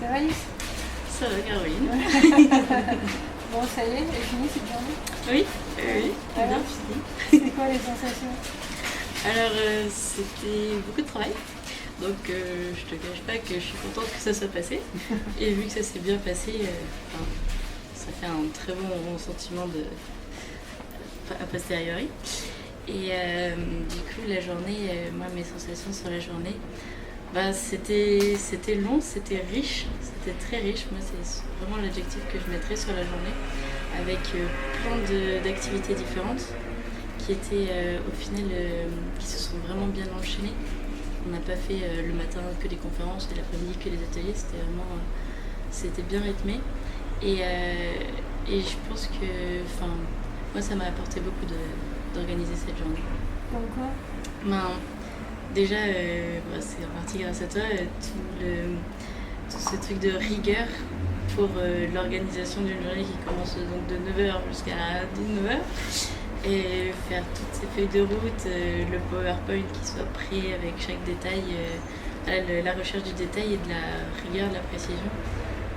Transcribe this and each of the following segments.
Ça va Lise? Ça va, Caroline? Bon, ça y est, elle est finie cette journée? Oui, oui, bien Alors, fini. c'est quoi les sensations? Alors, c'était beaucoup de travail. Donc, je te cache pas que je suis contente que ça soit passé. Et vu que ça s'est bien passé, enfin, ça fait un très bon sentiment a posteriori. Et du coup, la journée, moi, mes sensations sur la journée, bah, c'était long, c'était riche, c'était très riche. Moi, c'est vraiment l'adjectif que je mettrais sur la journée, avec plein d'activités différentes qui étaient au final, qui se sont vraiment bien enchaînées. On n'a pas fait le matin que des conférences et l'après-midi que des ateliers, c'était bien rythmé. Et je pense que, enfin, moi, ça m'a apporté beaucoup d'organiser cette journée. Comme quoi? Ben, déjà, c'est en partie grâce à toi, tout ce truc de rigueur pour l'organisation d'une journée qui commence donc de 9h jusqu'à 19h. Et faire toutes ces feuilles de route, le PowerPoint qui soit prêt avec chaque détail, la recherche du détail et de la rigueur, de la précision.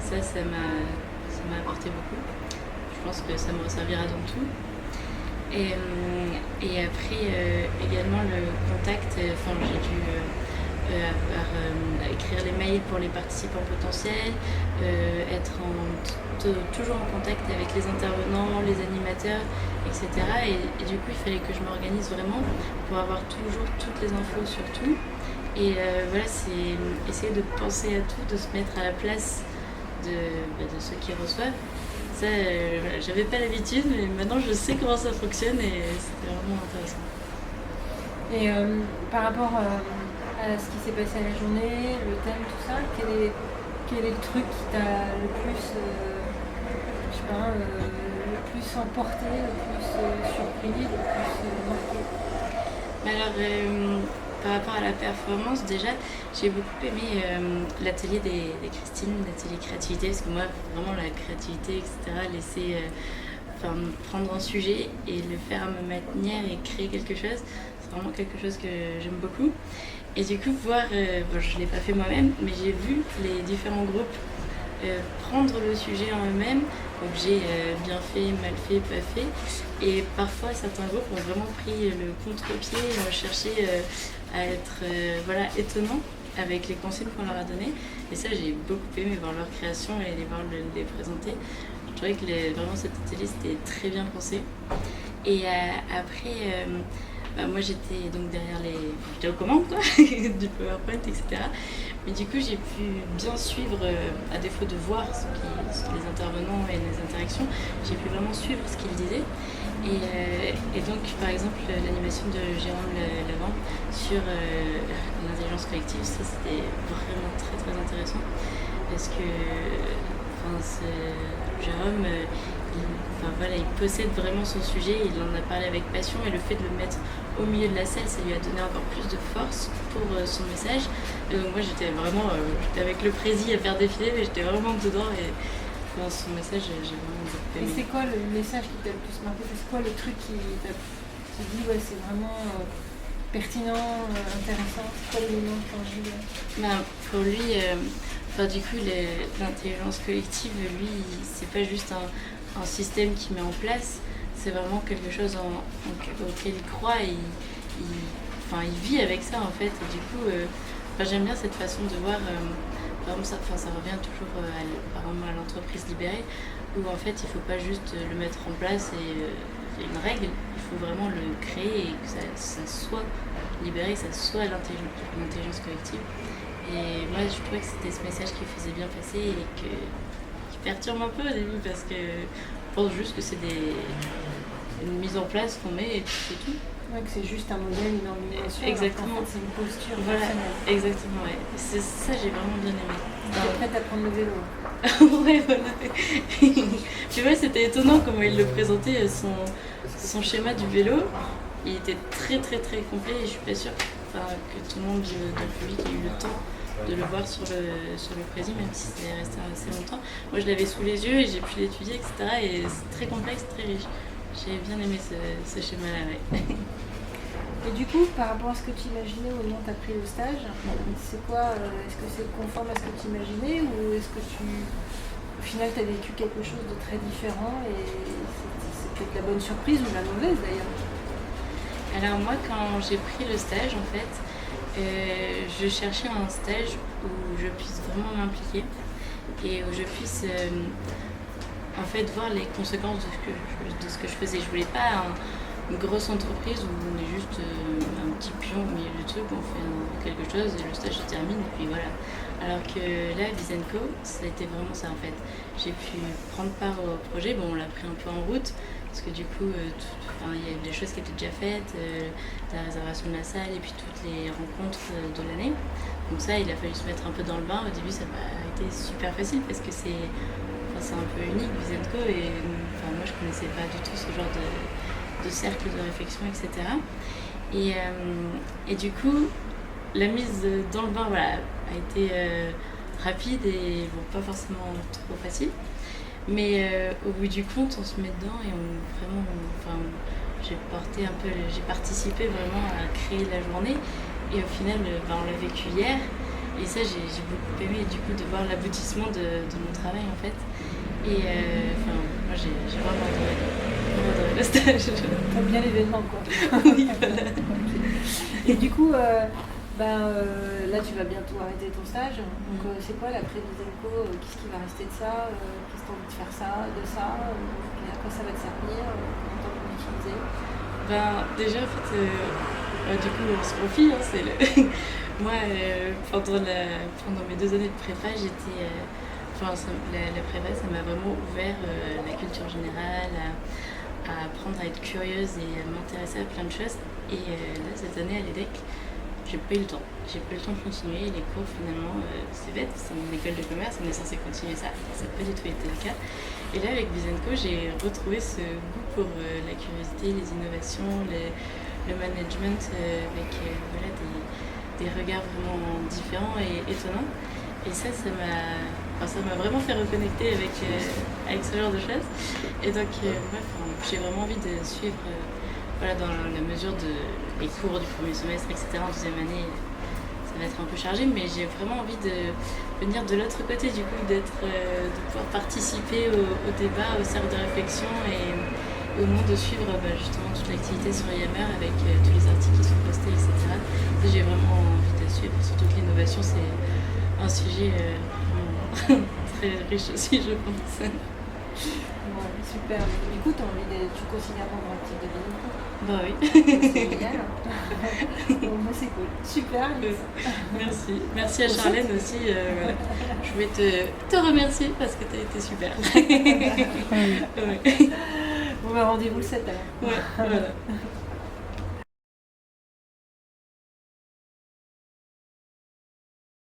Ça m'a apporté beaucoup. Je pense que ça me resservira dans tout. Et après, également le contact, j'ai dû écrire les mails pour les participants potentiels, être toujours en contact avec les intervenants, les animateurs, etc. Et du coup, il fallait que je m'organise vraiment pour avoir toujours toutes les infos sur tout. Et voilà, c'est essayer de penser à tout, de se mettre à la place de ceux qui reçoivent. Ça, j'avais pas l'habitude, mais maintenant je sais comment ça fonctionne et c'était vraiment intéressant. Et par rapport à ce qui s'est passé à la journée, le thème, tout ça, quel est le truc qui t'a le plus, le plus emporté, le plus surpris, le plus marqué? Alors, par rapport à la performance, déjà, j'ai beaucoup aimé l'atelier des Christine, l'atelier créativité, parce que moi, vraiment, la créativité, etc., prendre un sujet et le faire à ma manière et créer quelque chose, c'est vraiment quelque chose que j'aime beaucoup. Et du coup, voir, je ne l'ai pas fait moi-même, mais j'ai vu les différents groupes prendre le sujet en eux-mêmes, objet bien fait, mal fait, pas fait. Et parfois, certains groupes ont vraiment pris le contre-pied et ont cherché à être étonnants avec les consignes qu'on leur a données. Et ça, j'ai beaucoup aimé voir leur création et les voir les présenter. Je trouvais que vraiment cet atelier, c'était très bien pensé. Et après, moi, j'étais donc derrière j'étais aux commandes, quoi, du PowerPoint, etc. Mais du coup, j'ai pu bien suivre, à défaut de voir les intervenants et les interactions, j'ai pu vraiment suivre ce qu'ils disaient. Et donc, par exemple, l'animation de Jérôme Lavant sur l'intelligence collective, ça c'était vraiment très très intéressant. Parce que Jérôme, il possède vraiment son sujet, il en a parlé avec passion et le fait de le mettre au milieu de la salle, ça lui a donné encore plus de force pour son message. Et donc moi j'étais avec le prési à faire défiler, mais j'étais vraiment dedans et dans son message j'ai vraiment beaucoup aimé. Et c'est quoi le message qui t'a le plus marqué? C'est quoi le truc qui dit ouais, c'est vraiment pertinent, intéressant? C'est quoi l'élément tangible? Pour lui, du coup l'intelligence collective, lui, c'est pas juste un système qu'il met en place, c'est vraiment quelque chose auquel il croit et il vit avec ça en fait. Et du coup, j'aime bien cette façon de voir, ça revient toujours à l'entreprise libérée, où en fait il faut pas juste le mettre en place et une règle, il faut vraiment le créer et que ça soit libéré, que ça soit l'intelligence collective. Et moi je trouvais que c'était ce message qui faisait bien passer et qui perturbe un peu au début parce que je pense juste que c'est une mise en place qu'on met et puis c'est tout. Ouais, que c'est juste un modèle, une organisation. Exactement. En fait, c'est une posture personnelle. Exactement, ouais. C'est ça, j'ai vraiment bien aimé. T'es prête à prendre le vélo? Ouais, voilà. Puis ouais, c'était étonnant comment il le présentait, son schéma du vélo. Il était très très très complet et je suis pas sûre que tout le monde dans le public ait eu le temps de le voir sur le prési, même si c'est resté assez longtemps. Moi je l'avais sous les yeux et j'ai pu l'étudier, etc. Et c'est très complexe, très riche. J'ai bien aimé ce schéma-là, ouais. Et du coup, par rapport à ce que tu imaginais au moment où tu as pris le stage, c'est quoi est-ce que c'est conforme à ce que tu imaginais ou est-ce que au final, tu as vécu quelque chose de très différent et c'est peut-être la bonne surprise ou la mauvaise d'ailleurs? Alors moi, quand j'ai pris le stage, en fait, je cherchais un stage où je puisse vraiment m'impliquer et où je puisse en fait voir les conséquences de ce que je faisais. Je voulais pas une grosse entreprise où on est juste un petit pion au milieu du truc, on fait quelque chose et le stage se termine et puis voilà. Alors que là, Vizenco, ça a été vraiment ça en fait. J'ai pu prendre part au projet, bon on l'a pris un peu en route, parce que du coup, il y a des choses qui étaient déjà faites, la réservation de la salle et puis toutes les rencontres de l'année. Donc ça, il a fallu se mettre un peu dans le bain. Au début, ça m'a été super facile parce que c'est un peu unique, Vizenco, et moi je connaissais pas du tout ce genre de cercle de réflexion, etc. Et du coup, la mise dans le bain voilà, a été rapide et bon, pas forcément trop facile. Mais au bout du compte, on se met dedans et j'ai participé vraiment à créer la journée. Et au final, on l'a vécu hier. Et ça, j'ai beaucoup aimé du coup de voir l'aboutissement de mon travail en fait. Et moi j'ai vraiment adoré le stage. T'aimes bien l'événement quoi. Oui, voilà. Et du coup, là tu vas bientôt arrêter ton stage. Donc c'est quoi l'après Vizenco? Qu'est-ce qui va rester de ça? Qu'est-ce que tu as envie de faire de ça? Et à quoi ça va te servir? Comment tu as envie d'utiliser? Déjà en fait, du coup on se confie, hein, moi pendant mes 2 années de prépa, j'étais la prépa, ça m'a vraiment ouvert la culture générale, à apprendre à être curieuse et à m'intéresser à plein de choses. Et là, cette année à l'EDEC, j'ai pas eu le temps. J'ai pas eu le temps de continuer. Les cours, finalement, c'est bête, c'est une école de commerce, on est censé continuer ça. Ça n'a pas du tout été le cas. Et là, avec Vizenco, j'ai retrouvé ce goût pour la curiosité, les innovations, le management avec des regards vraiment différents et étonnants. Et ça m'a vraiment fait reconnecter avec ce genre de choses. Et donc, j'ai vraiment envie de suivre, dans la mesure des cours du premier semestre, etc. En deuxième année, ça va être un peu chargé, mais j'ai vraiment envie de venir de l'autre côté, du coup, de pouvoir participer au débat, au cercle de réflexion et au moment de suivre justement toute l'activité sur Yammer avec tous les articles qui sont postés, etc. Et j'ai vraiment envie de suivre, surtout que l'innovation, c'est un sujet très riche aussi, je pense. Ouais, super. Du coup, tu considères ton actif de Vizenco? Bah oui. C'est génial. Bon, c'est cool. Super. Merci. Merci à Charlène aussi. Voilà. Je voulais te remercier parce que tu as été super. Ouais. Bon, rendez-vous le 7 alors. Ouais, voilà.